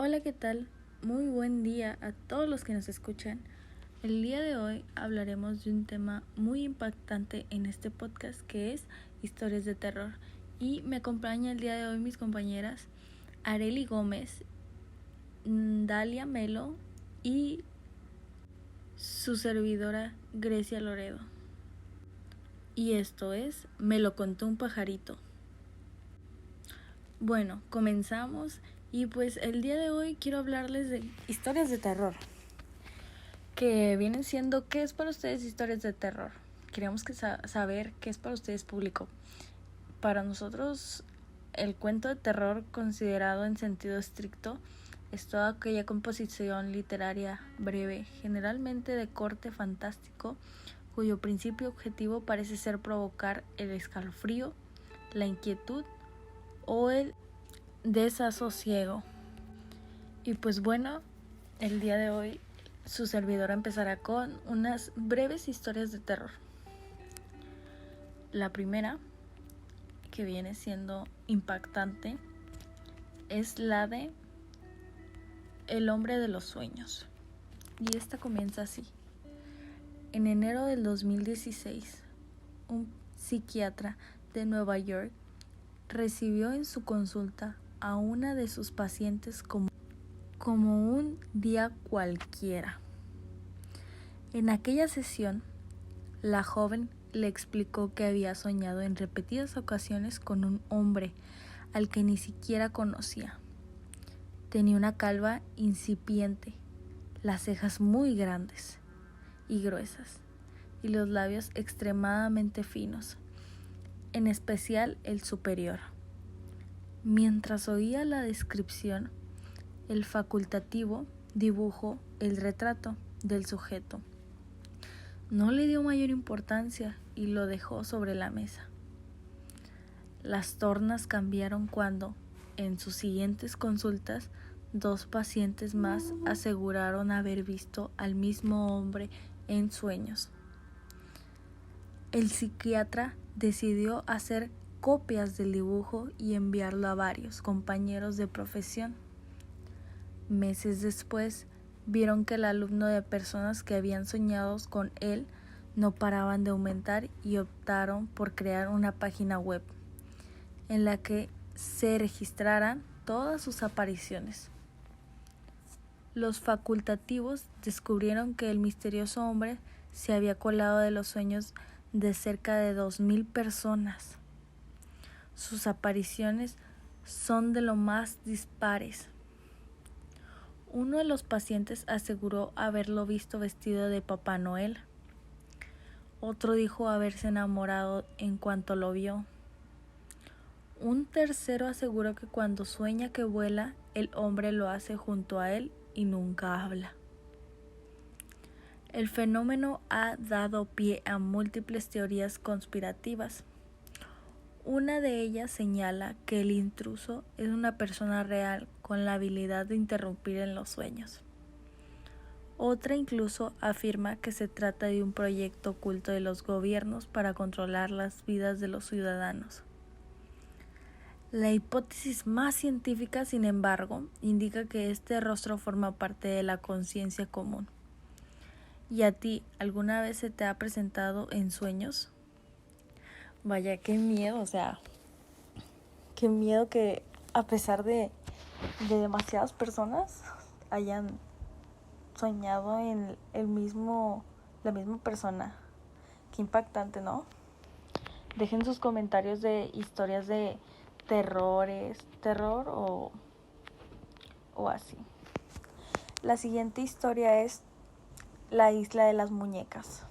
Hola, ¿qué tal? Muy buen día a todos los que nos escuchan. El día de hoy hablaremos de un tema muy impactante en este podcast que es historias de terror. Y me acompaña el día de hoy mis compañeras Areli Gómez, Dalia Melo y su servidora Grecia Loredo. Y esto es Me lo contó un pajarito. Bueno, comenzamos y pues el día de hoy quiero hablarles de historias de terror. Que vienen siendo ¿qué es para ustedes historias de terror? Queremos saber qué es para ustedes público. Para nosotros el cuento de terror considerado en sentido estricto es toda aquella composición literaria breve, generalmente de corte fantástico, cuyo principio objetivo parece ser provocar el escalofrío, la inquietud o el desasosiego. Y pues bueno, el día de hoy su servidora empezará con unas breves historias de terror. La primera, que viene siendo impactante, es la de El hombre de los sueños. Y esta comienza así. En enero del 2016, un psiquiatra de Nueva York recibió en su consulta a una de sus pacientes como un día cualquiera. En aquella sesión, la joven le explicó que había soñado en repetidas ocasiones con un hombre al que ni siquiera conocía. Tenía una calva incipiente, las cejas muy grandes y gruesas, y los labios extremadamente finos, en especial el superior. Mientras oía la descripción, el facultativo dibujó el retrato del sujeto. No le dio mayor importancia y lo dejó sobre la mesa. Las tornas cambiaron cuando, en sus siguientes consultas, 2 pacientes más aseguraron haber visto al mismo hombre en sueños. El psiquiatra decidió hacer copias del dibujo y enviarlo a varios compañeros de profesión. Meses después, vieron que el alumno de personas que habían soñado con él no paraban de aumentar y optaron por crear una página web en la que se registraran todas sus apariciones. Los facultativos descubrieron que el misterioso hombre se había colado de los sueños de cerca de 2,000 personas. Sus apariciones son de lo más dispares. Uno de los pacientes aseguró haberlo visto vestido de Papá Noel. Otro dijo haberse enamorado en cuanto lo vio. Un tercero aseguró que cuando sueña que vuela, el hombre lo hace junto a él y nunca habla. El fenómeno ha dado pie a múltiples teorías conspirativas. Una de ellas señala que el intruso es una persona real con la habilidad de interrumpir en los sueños. Otra incluso afirma que se trata de un proyecto oculto de los gobiernos para controlar las vidas de los ciudadanos. La hipótesis más científica, sin embargo, indica que este rostro forma parte de la conciencia común. ¿Y a ti alguna vez se te ha presentado en sueños? Vaya, qué miedo, qué miedo que a pesar de demasiadas personas hayan soñado en la misma persona. Qué impactante, ¿no? Dejen sus comentarios de historias de terror o así. La siguiente historia es La isla de las muñecas.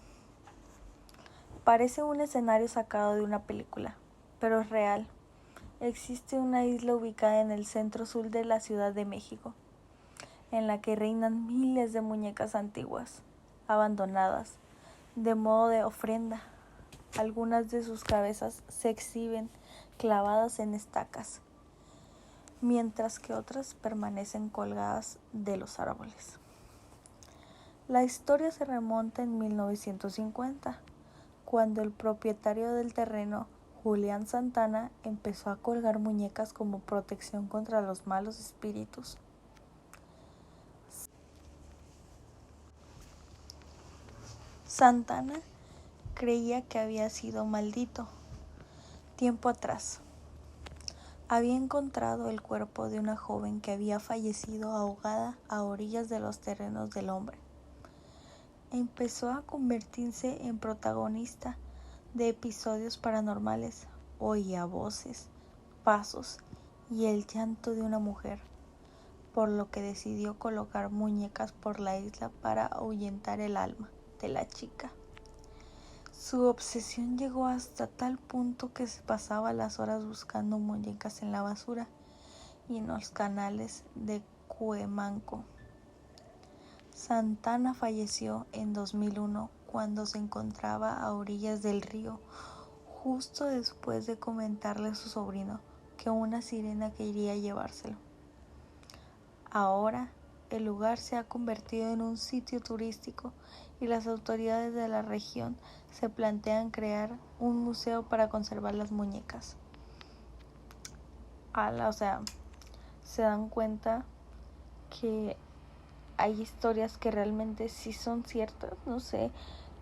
Parece un escenario sacado de una película, pero es real. Existe una isla ubicada en el centro sur de la Ciudad de México, en la que reinan miles de muñecas antiguas, abandonadas, de modo de ofrenda. Algunas de sus cabezas se exhiben clavadas en estacas, mientras que otras permanecen colgadas de los árboles. La historia se remonta en 1950, cuando el propietario del terreno, Julián Santana, empezó a colgar muñecas como protección contra los malos espíritus. Santana creía que había sido maldito. Tiempo atrás, había encontrado el cuerpo de una joven que había fallecido ahogada a orillas de los terrenos del hombre. Empezó a convertirse en protagonista de episodios paranormales. Oía voces, pasos y el llanto de una mujer, por lo que decidió colocar muñecas por la isla para ahuyentar el alma de la chica. Su obsesión llegó hasta tal punto que se pasaba las horas buscando muñecas en la basura y en los canales de Cuemanco. Santana falleció en 2001 cuando se encontraba a orillas del río, justo después de comentarle a su sobrino que una sirena quería llevárselo. Ahora, el lugar se ha convertido en un sitio turístico y las autoridades de la región se plantean crear un museo para conservar las muñecas. O sea, se dan cuenta que hay historias que realmente sí son ciertas, no sé,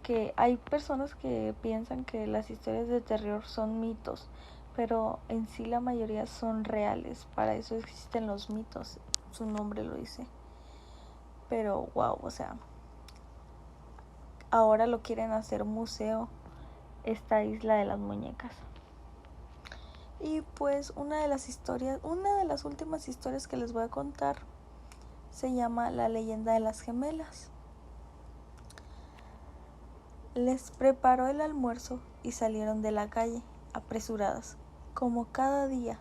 que hay personas que piensan que las historias de terror son mitos, pero en sí la mayoría son reales, para eso existen los mitos, su nombre lo dice. Pero wow, o sea, ahora lo quieren hacer museo, esta isla de las muñecas. Y pues una de las últimas historias que les voy a contar se llama La leyenda de las gemelas. Les preparó el almuerzo y salieron de la calle, apresuradas, como cada día.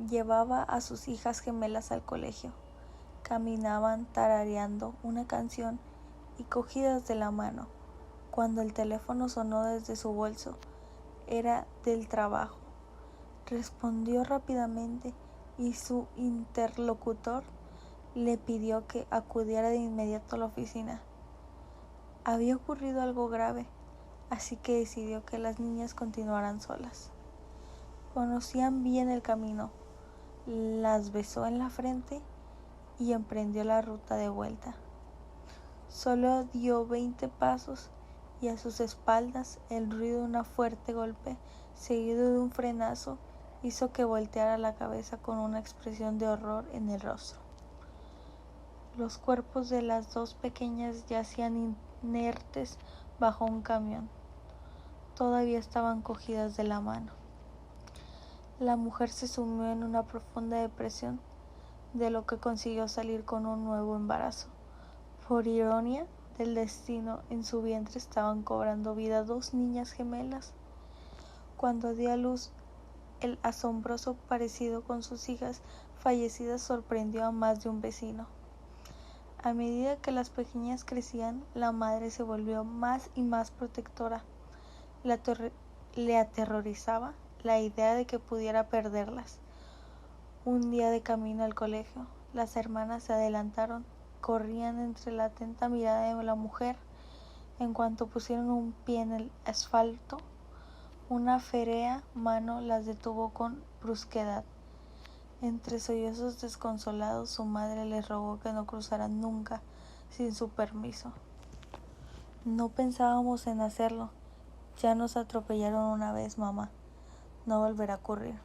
Llevaba a sus hijas gemelas al colegio. Caminaban tarareando una canción y cogidas de la mano, cuando el teléfono sonó desde su bolso. Era del trabajo. Respondió rápidamente y su interlocutor le pidió que acudiera de inmediato a la oficina. Había ocurrido algo grave, así que decidió que las niñas continuaran solas. Conocían bien el camino. Las besó en la frente y emprendió la ruta de vuelta. Solo dio 20 pasos y a sus espaldas el ruido de un fuerte golpe, seguido de un frenazo, hizo que volteara la cabeza con una expresión de horror en el rostro. Los cuerpos de las dos pequeñas yacían inertes bajo un camión. Todavía estaban cogidas de la mano. La mujer se sumió en una profunda depresión, de lo que consiguió salir con un nuevo embarazo. Por ironía del destino, en su vientre estaban cobrando vida 2 niñas gemelas. Cuando dio a luz, el asombroso parecido con sus hijas fallecidas sorprendió a más de un vecino. A medida que las pequeñas crecían, la madre se volvió más y más protectora. Le aterrorizaba la idea de que pudiera perderlas. Un día de camino al colegio, las hermanas se adelantaron, corrían entre la atenta mirada de la mujer. En cuanto pusieron un pie en el asfalto, una férrea mano las detuvo con brusquedad. Entre sollozos desconsolados, su madre les rogó que no cruzaran nunca sin su permiso. No pensábamos en hacerlo. Ya nos atropellaron una vez, mamá. No volverá a ocurrir.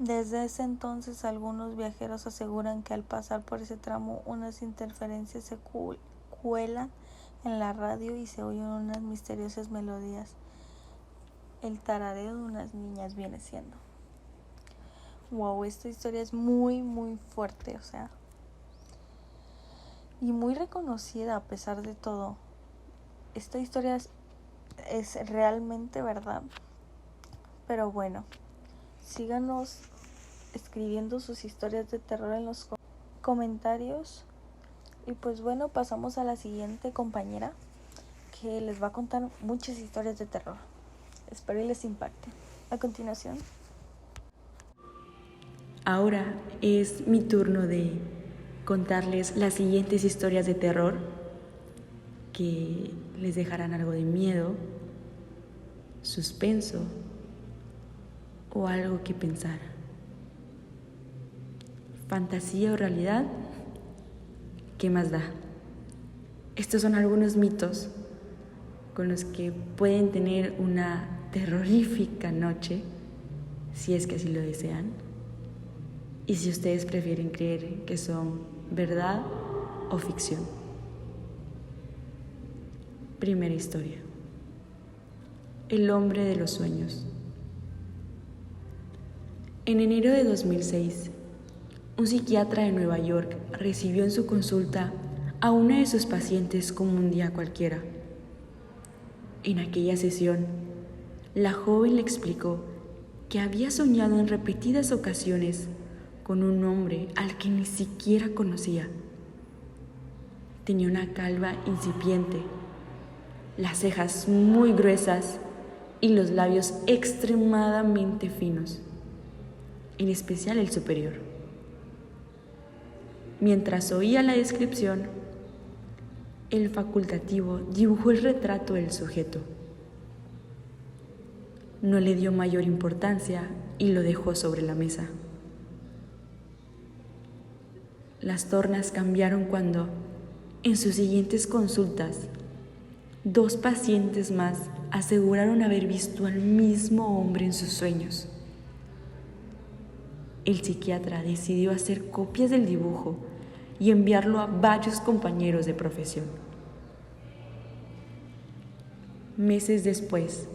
Desde ese entonces, algunos viajeros aseguran que al pasar por ese tramo, unas interferencias se cuelan en la radio y se oyen unas misteriosas melodías. El tarareo de unas niñas viene siendo. Wow, esta historia es muy, muy fuerte, o sea, y muy reconocida a pesar de todo. Esta historia es realmente verdad. Pero bueno, síganos escribiendo sus historias de terror en los comentarios. Y pues bueno, pasamos a la siguiente compañera, que les va a contar muchas historias de terror. Espero y les impacte. A continuación, ahora es mi turno de contarles las siguientes historias de terror que les dejarán algo de miedo, suspenso o algo que pensar. Fantasía o realidad, ¿qué más da? Estos son algunos mitos con los que pueden tener una terrorífica noche, si es que así lo desean, y si ustedes prefieren creer que son verdad o ficción. Primera historia. El hombre de los sueños. En enero de 2006, un psiquiatra de Nueva York recibió en su consulta a una de sus pacientes como un día cualquiera. En aquella sesión, la joven le explicó que había soñado en repetidas ocasiones con un hombre al que ni siquiera conocía. Tenía una calva incipiente, las cejas muy gruesas y los labios extremadamente finos, en especial el superior. Mientras oía la descripción, el facultativo dibujó el retrato del sujeto. No le dio mayor importancia y lo dejó sobre la mesa. Las tornas cambiaron cuando, en sus siguientes consultas, 2 pacientes más aseguraron haber visto al mismo hombre en sus sueños. El psiquiatra decidió hacer copias del dibujo y enviarlo a varios compañeros de profesión. Meses después,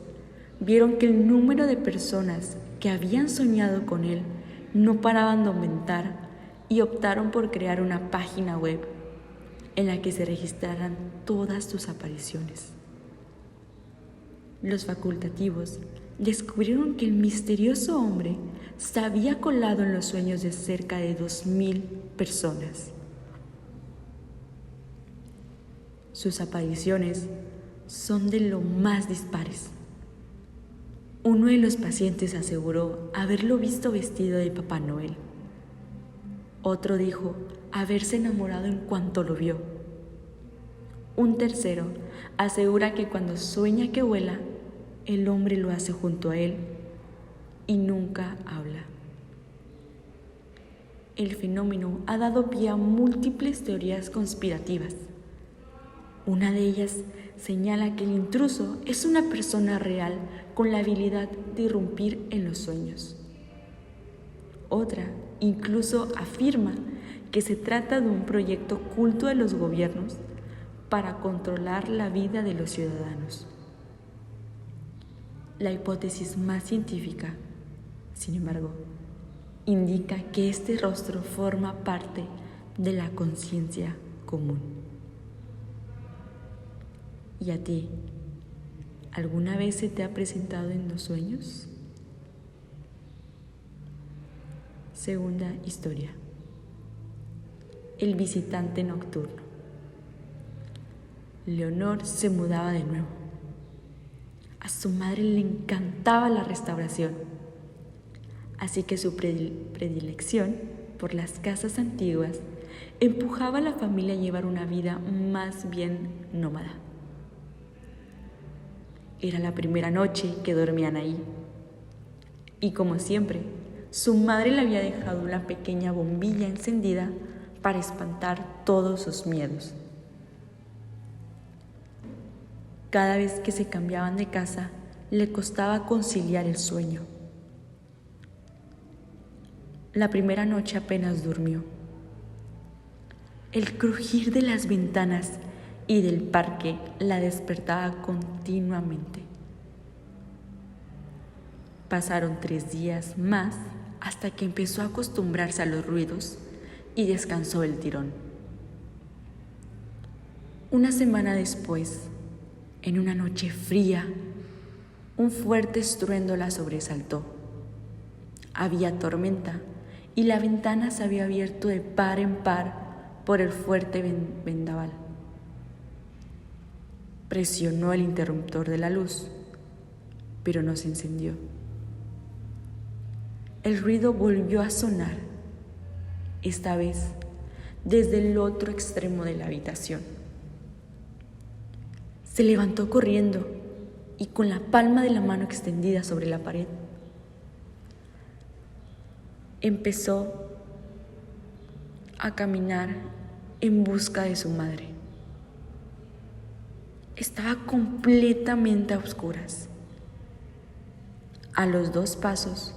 vieron que el número de personas que habían soñado con él no paraban de aumentar y optaron por crear una página web en la que se registraran todas sus apariciones. Los facultativos descubrieron que el misterioso hombre se había colado en los sueños de cerca de 2,000 personas. Sus apariciones son de lo más dispares. Uno de los pacientes aseguró haberlo visto vestido de Papá Noel. Otro dijo haberse enamorado en cuanto lo vio. Un tercero asegura que cuando sueña que vuela, el hombre lo hace junto a él y nunca habla. El fenómeno ha dado pie a múltiples teorías conspirativas. Una de ellas señala que el intruso es una persona real con la habilidad de irrumpir en los sueños. Otra incluso afirma que se trata de un proyecto oculto de los gobiernos para controlar la vida de los ciudadanos. La hipótesis más científica, sin embargo, indica que este rostro forma parte de la conciencia común. ¿Y a ti? ¿Alguna vez se te ha presentado en los sueños? Segunda historia. El visitante nocturno. Leonor se mudaba de nuevo. A su madre le encantaba la restauración, así que su predilección por las casas antiguas empujaba a la familia a llevar una vida más bien nómada. Era la primera noche que dormían ahí, y como siempre, su madre le había dejado una pequeña bombilla encendida para espantar todos sus miedos. Cada vez que se cambiaban de casa, le costaba conciliar el sueño. La primera noche apenas durmió. El crujir de las ventanas y del parque la despertaba continuamente. Pasaron 3 días más hasta que empezó a acostumbrarse a los ruidos y descansó del tirón. Una semana después, en una noche fría, un fuerte estruendo la sobresaltó. Había tormenta y la ventana se había abierto de par en par por el fuerte vendaval. Presionó el interruptor de la luz, pero no se encendió. El ruido volvió a sonar, esta vez desde el otro extremo de la habitación. Se levantó corriendo y con la palma de la mano extendida sobre la pared, empezó a caminar en busca de su madre. estaba completamente a oscuras. A los 2 pasos,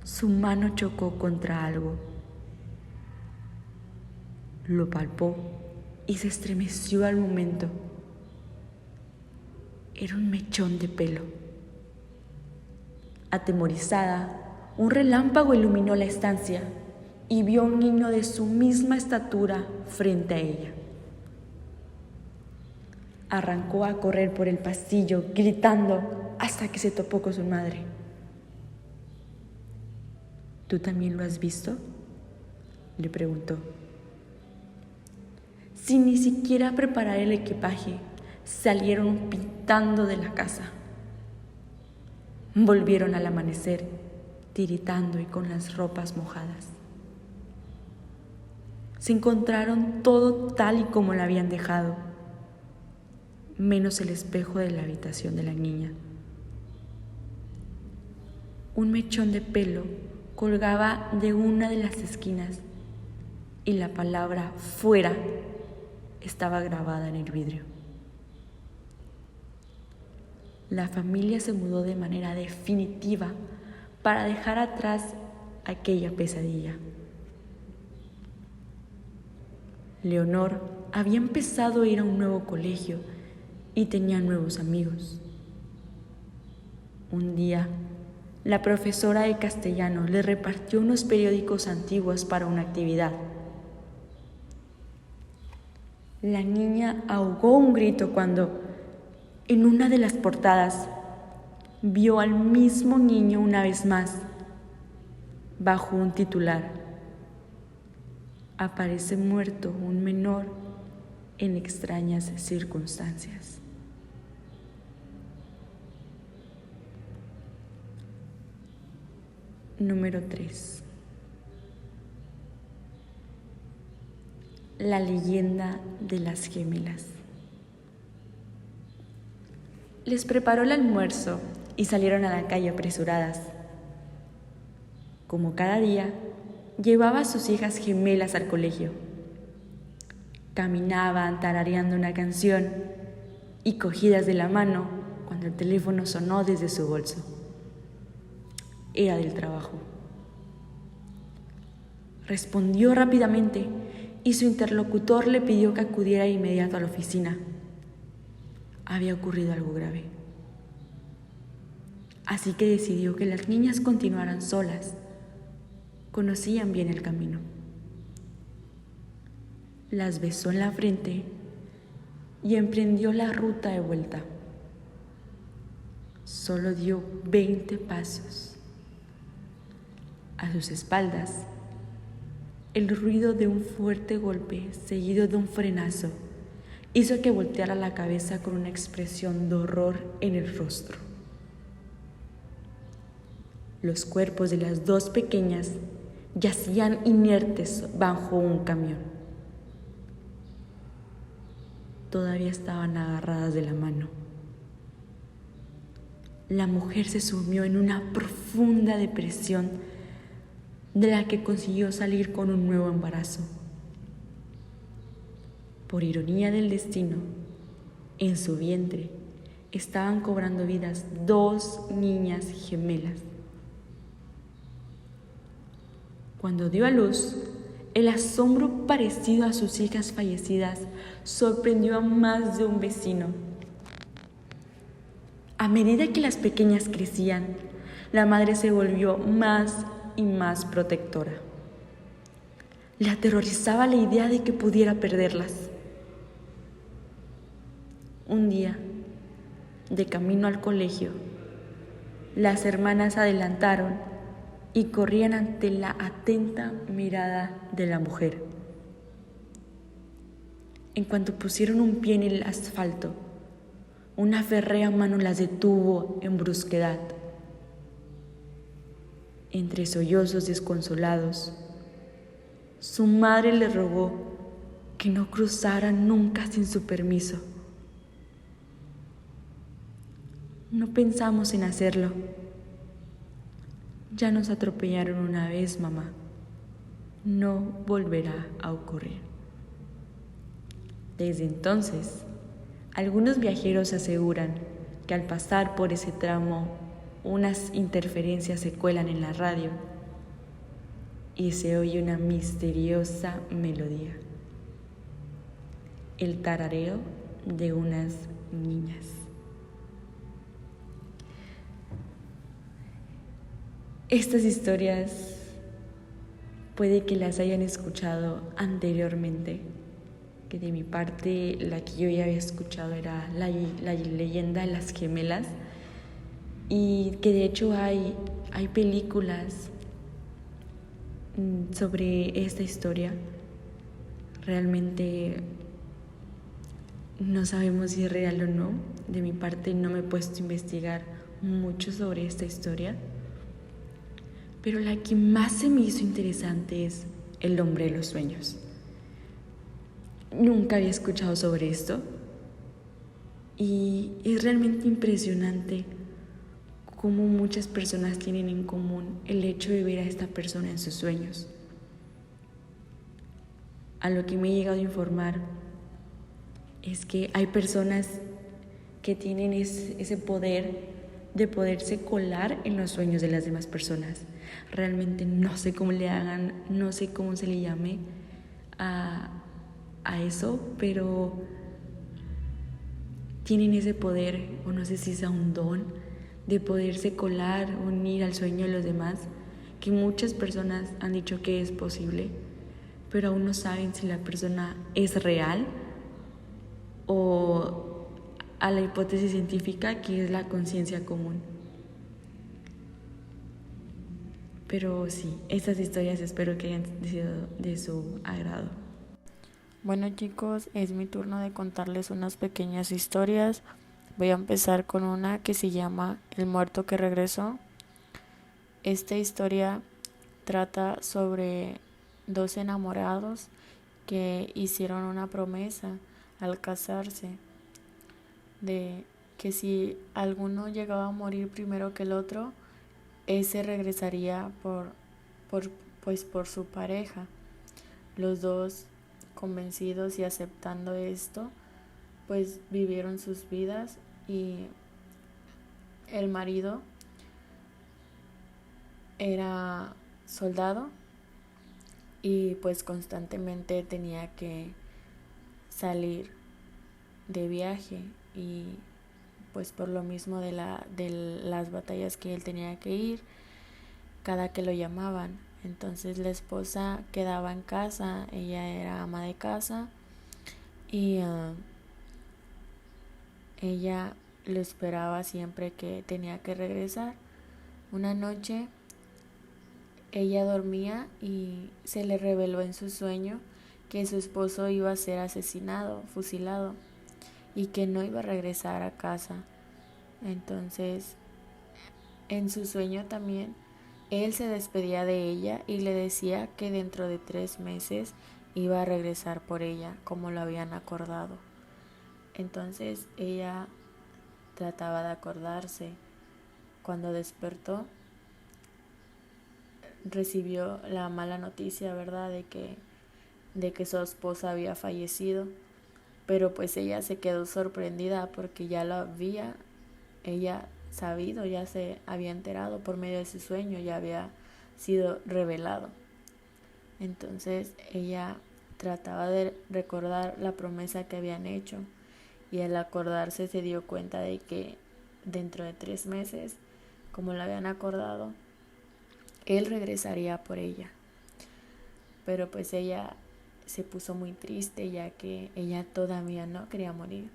su mano chocó contra algo. Lo palpó y se estremeció al momento. Era un mechón de pelo. Atemorizada, un relámpago iluminó la estancia y vio a un niño de su misma estatura frente a ella. Arrancó a correr por el pasillo, gritando hasta que se topó con su madre. ¿Tú también lo has visto?, le preguntó. Sin ni siquiera preparar el equipaje, salieron pintando de la casa. Volvieron al amanecer, tiritando y con las ropas mojadas. Se encontraron todo tal y como lo habían dejado, menos el espejo de la habitación de la niña. Un mechón de pelo colgaba de una de las esquinas y la palabra "fuera" estaba grabada en el vidrio. La familia se mudó de manera definitiva para dejar atrás aquella pesadilla. Leonor había empezado a ir a un nuevo colegio y tenía nuevos amigos. Un día, la profesora de castellano le repartió unos periódicos antiguos para una actividad. La niña ahogó un grito cuando, en una de las portadas, vio al mismo niño una vez más, bajo un titular: aparece muerto un menor en extrañas circunstancias. Número 3. La leyenda de las gemelas. Les preparó el almuerzo y salieron a la calle apresuradas. Como cada día, llevaba a sus hijas gemelas al colegio. Caminaban tarareando una canción y cogidas de la mano cuando el teléfono sonó desde su bolso. Era del trabajo. Respondió rápidamente y su interlocutor le pidió que acudiera de inmediato a la oficina. Había ocurrido algo grave. Así que decidió que las niñas continuaran solas. Conocían bien el camino. Las besó en la frente y emprendió la ruta de vuelta. Solo dio 20 pasos. A sus espaldas, el ruido de un fuerte golpe seguido de un frenazo hizo que volteara la cabeza con una expresión de horror en el rostro. Los cuerpos de las 2 pequeñas yacían inertes bajo un camión. Todavía estaban agarradas de la mano. La mujer se sumió en una profunda depresión de la que consiguió salir con un nuevo embarazo. Por ironía del destino, en su vientre estaban cobrando vidas 2 niñas gemelas. Cuando dio a luz, el asombro parecido a sus hijas fallecidas sorprendió a más de un vecino. A medida que las pequeñas crecían, la madre se volvió más y más protectora. Le aterrorizaba la idea de que pudiera perderlas. Un día, de camino al colegio, las hermanas adelantaron y corrían ante la atenta mirada de la mujer. En cuanto pusieron un pie en el asfalto, una férrea mano las detuvo en brusquedad. Entre sollozos desconsolados, su madre le rogó que no cruzaran nunca sin su permiso. No pensamos en hacerlo. Ya nos atropellaron una vez, mamá. No volverá a ocurrir. Desde entonces, Algunos viajeros aseguran que al pasar por ese tramo unas interferencias se cuelan en la radio y se oye una misteriosa melodía, el tarareo de unas niñas. Estas historias puede que las hayan escuchado anteriormente, que de mi parte la que yo ya había escuchado era la leyenda de las gemelas, y que de hecho hay películas sobre esta historia. Realmente no sabemos si es real o no. De mi parte no me he puesto a investigar mucho sobre esta historia, pero la que más se me hizo interesante es El hombre de los sueños. Nunca había escuchado sobre esto y es realmente impresionante cómo muchas personas tienen en común el hecho de ver a esta persona en sus sueños. A lo que me he llegado a informar es que hay personas que tienen ese poder de poderse colar en los sueños de las demás personas. Realmente no sé cómo le hagan, no sé cómo se le llame a eso, pero tienen ese poder, o no sé si sea un don, de poderse colar, unir al sueño de los demás, que muchas personas han dicho que es posible, pero aún no saben si la persona es real o a la hipótesis científica que es la conciencia común. Pero sí, estas historias espero que hayan sido de su agrado. Bueno chicos, es mi turno de contarles unas pequeñas historias. Voy a empezar con una que se llama El muerto que regresó. Esta historia trata sobre dos enamorados que hicieron una promesa al casarse de que si alguno llegaba a morir primero que el otro, ese regresaría por su pareja. Los dos, convencidos y aceptando esto, pues vivieron sus vidas, y el marido era soldado y pues constantemente tenía que salir de viaje, y pues por lo mismo de las batallas que él tenía que ir cada que lo llamaban. Entonces la esposa quedaba en casa, ella era ama de casa, y ella lo esperaba siempre que tenía que regresar. Una noche ella dormía y se le reveló en su sueño que su esposo iba a ser asesinado, fusilado, y que no iba a regresar a casa. Entonces, en su sueño también, él se despedía de ella y le decía que dentro de 3 meses iba a regresar por ella, como lo habían acordado. Entonces ella trataba de acordarse. Cuando despertó, recibió la mala noticia, ¿verdad?, de que su esposa había fallecido. Pero pues ella se quedó sorprendida porque ya lo había ella sabido, ya se había enterado por medio de su sueño, ya había sido revelado. Entonces ella trataba de recordar la promesa que habían hecho, y al acordarse se dio cuenta de que dentro de 3 meses, como lo habían acordado, él regresaría por ella. Pero pues ella se puso muy triste, ya que ella todavía no quería morir,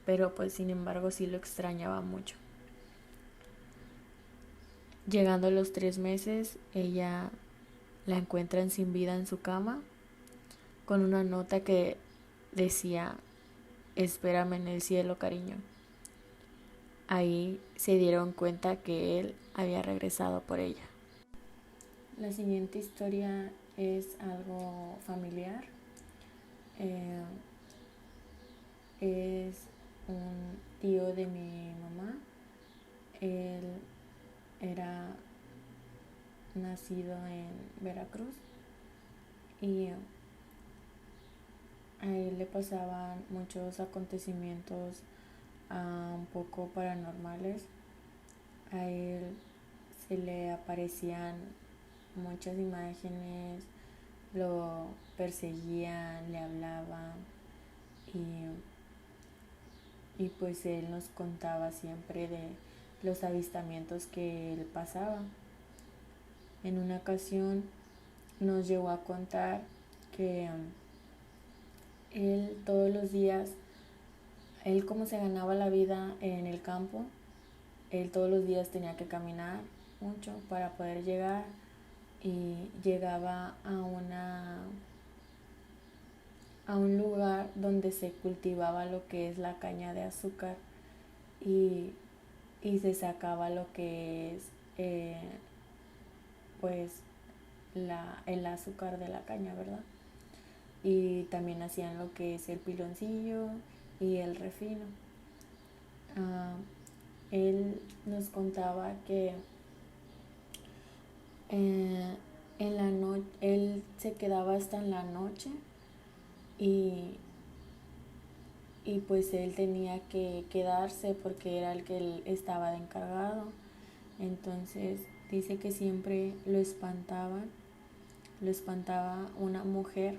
pero pues sin embargo sí lo extrañaba mucho. Llegando a los 3 meses, ella la encuentran sin vida en su cama, con una nota que decía: espérame en el cielo, cariño. Ahí se dieron cuenta que él había regresado por ella. La siguiente historia es algo familiar. Es un tío de mi mamá. Él era nacido en Veracruz, y a él le pasaban muchos acontecimientos un poco paranormales. A él se le aparecían muchas imágenes, lo perseguían, le hablaban y pues él nos contaba siempre de los avistamientos que él pasaba. En una ocasión nos llegó a contar que él todos los días, él como se ganaba la vida en el campo, él todos los días tenía que caminar mucho para poder llegar y llegaba a un lugar donde se cultivaba lo que es la caña de azúcar y, y se sacaba lo que es pues el azúcar de la caña, ¿verdad? Y también hacían lo que es el piloncillo y el refino. Él nos contaba que en la noche él se quedaba hasta en la noche y, y pues él tenía que quedarse porque era el que él estaba de encargado. Entonces dice que siempre lo espantaba una mujer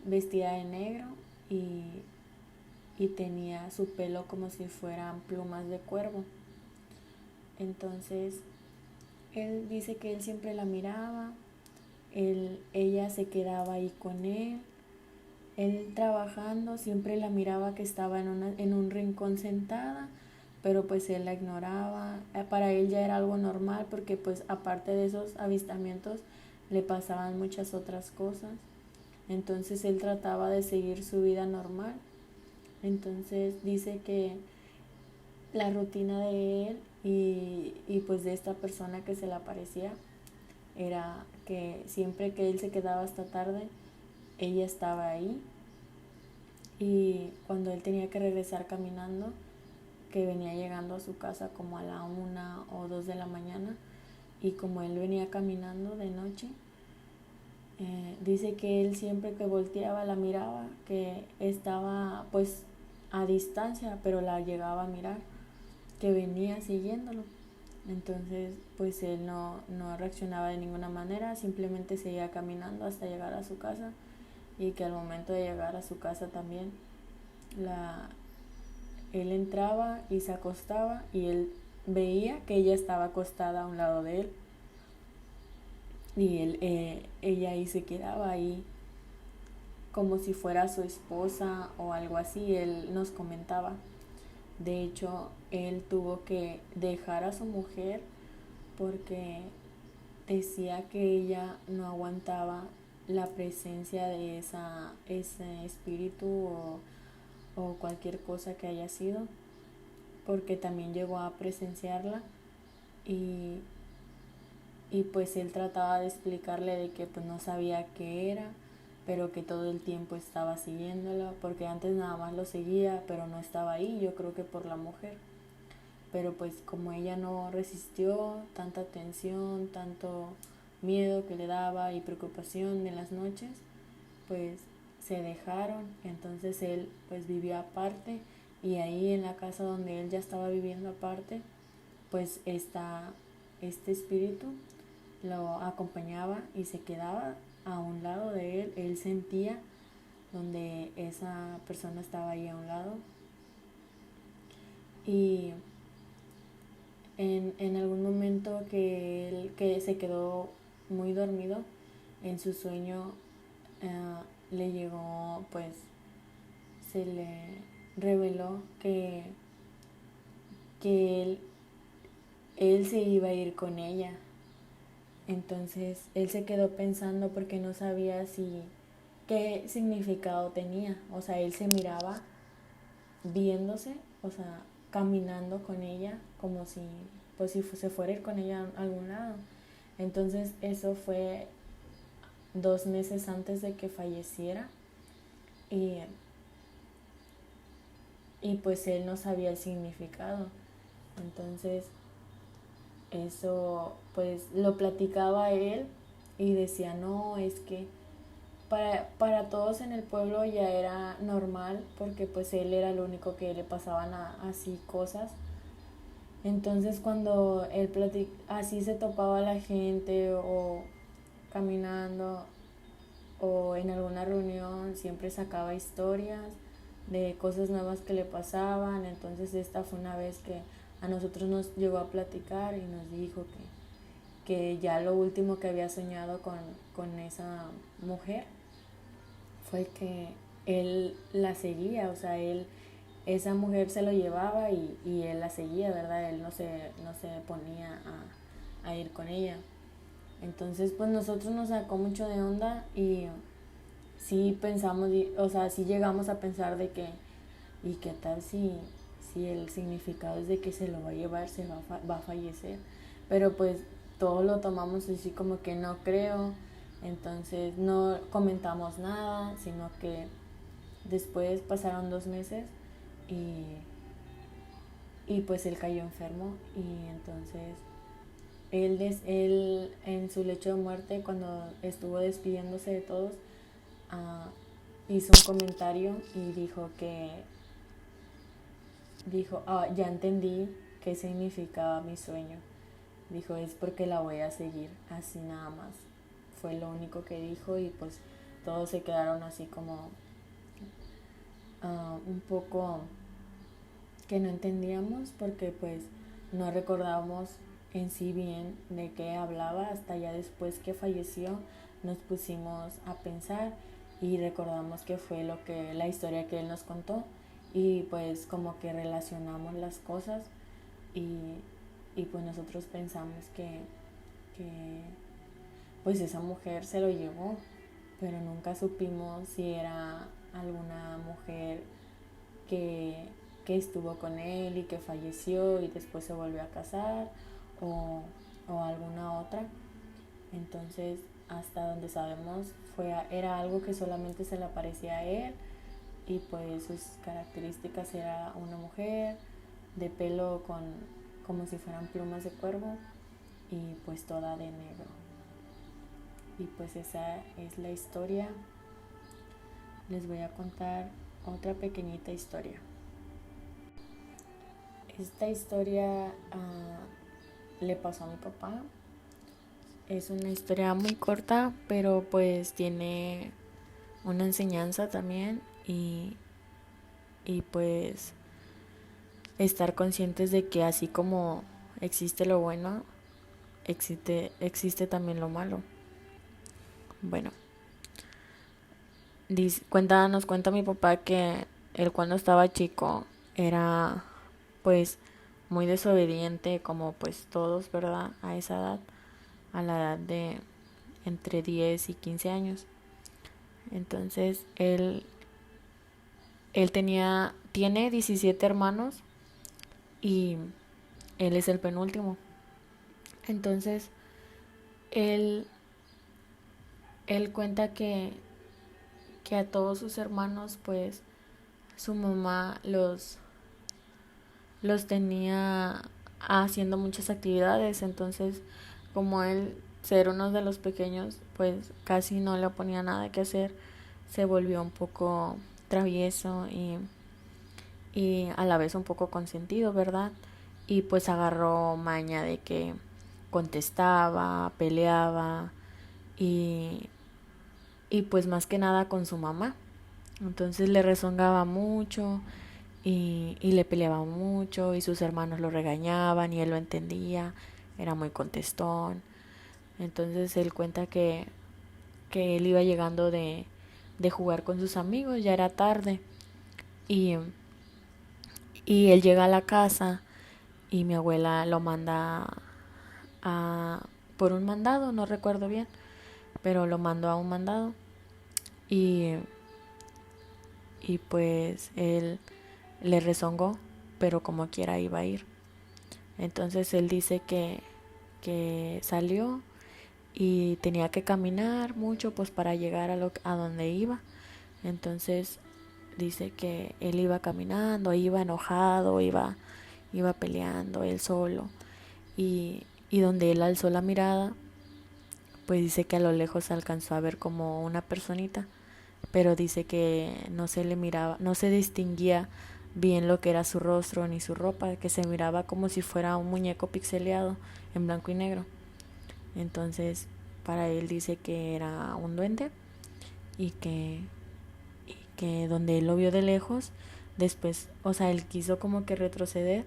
vestida de negro y tenía su pelo como si fueran plumas de cuervo. Entonces él dice que él siempre la miraba, ella se quedaba ahí con él trabajando, siempre la miraba que estaba en un rincón sentada, pero pues él la ignoraba. Para él ya era algo normal porque pues aparte de esos avistamientos le pasaban muchas otras cosas. Entonces él trataba de seguir su vida normal. Entonces dice que la rutina de él y pues de esta persona que se le aparecía era que siempre que él se quedaba hasta tarde, ella estaba ahí y cuando él tenía que regresar caminando, que venía llegando a su casa como a la 1 o 2 de la mañana y como él venía caminando de noche, dice que él siempre que volteaba la miraba, que estaba pues a distancia, pero la llegaba a mirar, que venía siguiéndolo. Entonces pues él no reaccionaba de ninguna manera, simplemente seguía caminando hasta llegar a su casa y que al momento de llegar a su casa también él entraba y se acostaba y él veía que ella estaba acostada a un lado de él y ella ahí se quedaba ahí como si fuera su esposa o algo así. Él nos comentaba. De hecho, él tuvo que dejar a su mujer porque decía que ella no aguantaba la presencia de ese espíritu o cualquier cosa que haya sido, porque también llegó a presenciarla y, y pues él trataba de explicarle de que pues no sabía qué era, pero que todo el tiempo estaba siguiéndola, porque antes nada más lo seguía, pero no estaba ahí, yo creo que por la mujer. Pero pues como ella no resistió tanta tensión, tanto miedo que le daba y preocupación en las noches, pues se dejaron. Entonces él pues vivió aparte y ahí en la casa donde él ya estaba viviendo aparte, pues este espíritu lo acompañaba y se quedaba a un lado de él. Él sentía donde esa persona estaba ahí a un lado y en algún momento que él que se quedó muy dormido en su sueño, le llegó pues se le reveló que él se iba a ir con ella. Entonces él se quedó pensando porque no sabía qué significado tenía. O sea, él se miraba viéndose, o sea, caminando con ella como si pues si se fuera a ir con ella a algún lado. Entonces eso fue 2 meses antes de que falleciera y, y pues él no sabía el significado. Entonces eso pues lo platicaba él y decía, no, es que para todos en el pueblo ya era normal, porque pues él era el único que le pasaban así cosas. Entonces cuando él así se topaba a la gente o caminando o en alguna reunión, siempre sacaba historias de cosas nuevas que le pasaban. Entonces esta fue una vez que a nosotros nos llegó a platicar y nos dijo que ya lo último que había soñado con esa mujer fue que él la seguía, o sea, esa mujer se lo llevaba y él la seguía, ¿verdad? Él no se ponía a ir con ella. Entonces, pues nosotros nos sacó mucho de onda y sí pensamos, o sea, sí llegamos a pensar de que, ¿y qué tal si el significado es de que se lo va a llevar, va a fallecer? Pero pues todo lo tomamos así como que no creo, entonces no comentamos nada, sino que después pasaron 2 meses y pues él cayó enfermo y entonces él en su lecho de muerte, cuando estuvo despidiéndose de todos, hizo un comentario y dijo, ya entendí qué significaba mi sueño. Dijo, es porque la voy a seguir, así nada más. Fue lo único que dijo y pues todos se quedaron así como un poco que no entendíamos, porque pues no recordábamos en sí bien de qué hablaba. Hasta ya después que falleció nos pusimos a pensar y recordamos que fue la historia que él nos contó, y pues como que relacionamos las cosas y pues nosotros pensamos que pues esa mujer se lo llevó, pero nunca supimos si era alguna mujer que estuvo con él y que falleció y después se volvió a casar, o alguna otra. Entonces, hasta donde sabemos, era algo que solamente se le aparecía a él, y pues sus características: era una mujer de pelo como si fueran plumas de cuervo y pues toda de negro. Y pues esa es la historia. Les voy a contar otra pequeñita historia. Esta historia le pasó a mi papá. Es una historia muy corta, pero pues tiene una enseñanza también, y pues estar conscientes de que así como existe lo bueno, existe también lo malo. Bueno, nos cuenta mi papá que él, cuando estaba chico, era pues muy desobediente, como pues todos, ¿verdad? A esa edad, a la edad de entre 10 y 15 años. Entonces él tiene 17 hermanos y él es el penúltimo. Entonces él cuenta que a todos sus hermanos, pues su mamá los tenía haciendo muchas actividades. Entonces, como él, ser uno de los pequeños, pues casi no le ponía nada que hacer, se volvió un poco travieso y a la vez un poco consentido, ¿verdad? Y pues agarró maña de que contestaba, peleaba y pues más que nada con su mamá. Entonces le rezongaba mucho y le peleaba mucho, y sus hermanos lo regañaban y él lo entendía, era muy contestón. Entonces él cuenta que él iba llegando de jugar con sus amigos, ya era tarde, y él llega a la casa y mi abuela lo manda por un mandado, no recuerdo bien, pero lo mandó a un mandado y pues él le rezongó, pero como quiera iba a ir. Entonces él dice que salió y tenía que caminar mucho pues para llegar a donde iba. Entonces dice que él iba caminando, iba enojado, iba peleando él solo, y donde él alzó la mirada, pues dice que a lo lejos alcanzó a ver como una personita, pero dice que no se le miraba, no se distinguía bien lo que era su rostro ni su ropa, que se miraba como si fuera un muñeco pixeleado en blanco y negro. Entonces, para él dice que era un duende y que donde él lo vio de lejos, después, o sea, él quiso como que retroceder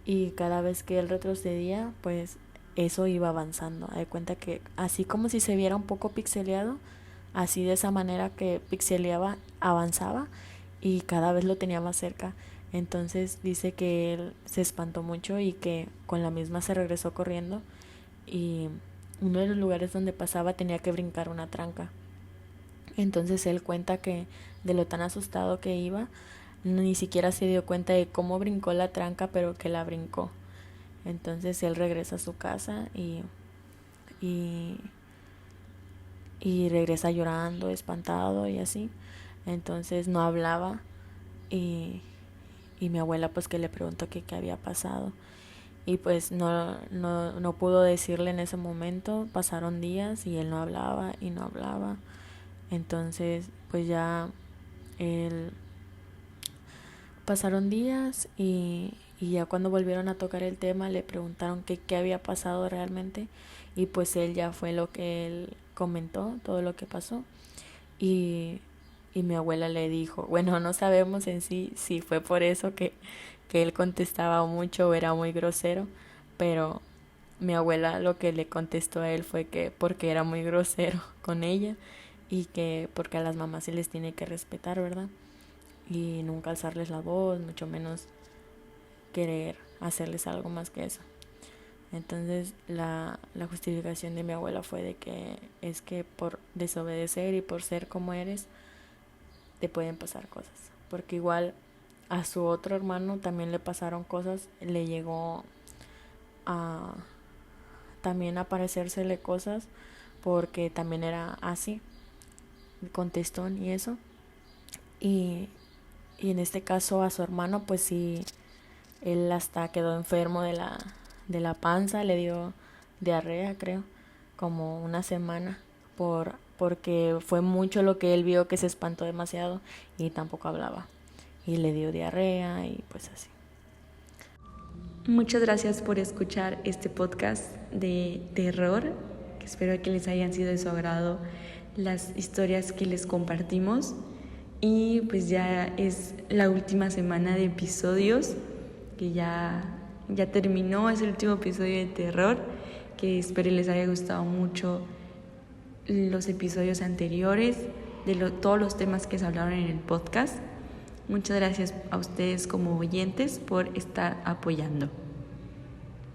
y cada vez que él retrocedía, pues eso iba avanzando. De cuenta que así como si se viera un poco pixeleado, así de esa manera que pixeleaba, avanzaba y cada vez lo tenía más cerca. Entonces dice que él se espantó mucho y que con la misma se regresó corriendo, y uno de los lugares donde pasaba tenía que brincar una tranca. Entonces él cuenta que de lo tan asustado que iba, ni siquiera se dio cuenta de cómo brincó la tranca, pero que la brincó. Entonces él regresa a su casa y regresa llorando, espantado y así. Entonces no hablaba y mi abuela pues que le preguntó que qué había pasado. Y pues no pudo decirle en ese momento. Pasaron días y él no hablaba y no hablaba. Entonces pues ya pasaron días y ya cuando volvieron a tocar el tema le preguntaron que qué había pasado realmente, y pues él ya fue lo que él comentó, todo lo que pasó. Y mi abuela le dijo, bueno, no sabemos en sí si fue por eso que él contestaba mucho o era muy grosero, pero mi abuela lo que le contestó a él fue que porque era muy grosero con ella y que porque a las mamás se les tiene que respetar, ¿verdad? Y nunca alzarles la voz, mucho menos querer hacerles algo más que eso. Entonces la justificación de mi abuela fue de que es que por desobedecer y por ser como eres te pueden pasar cosas, porque igual a su otro hermano también le pasaron cosas, le llegó a también aparecérsele cosas porque también era así, contestón y eso. Y en este caso a su hermano pues sí, él hasta quedó enfermo de la panza, le dio diarrea creo, como una semana, porque fue mucho lo que él vio, que se espantó demasiado y tampoco hablaba. Y le dio diarrea y pues así. Muchas gracias por escuchar este podcast de terror, que espero que les hayan sido de su agrado las historias que les compartimos. Y pues ya es la última semana de episodios, que ya terminó, es el último episodio de terror, que espero les haya gustado mucho los episodios anteriores, de todos los temas que se hablaron en el podcast. Muchas gracias a ustedes como oyentes por estar apoyando.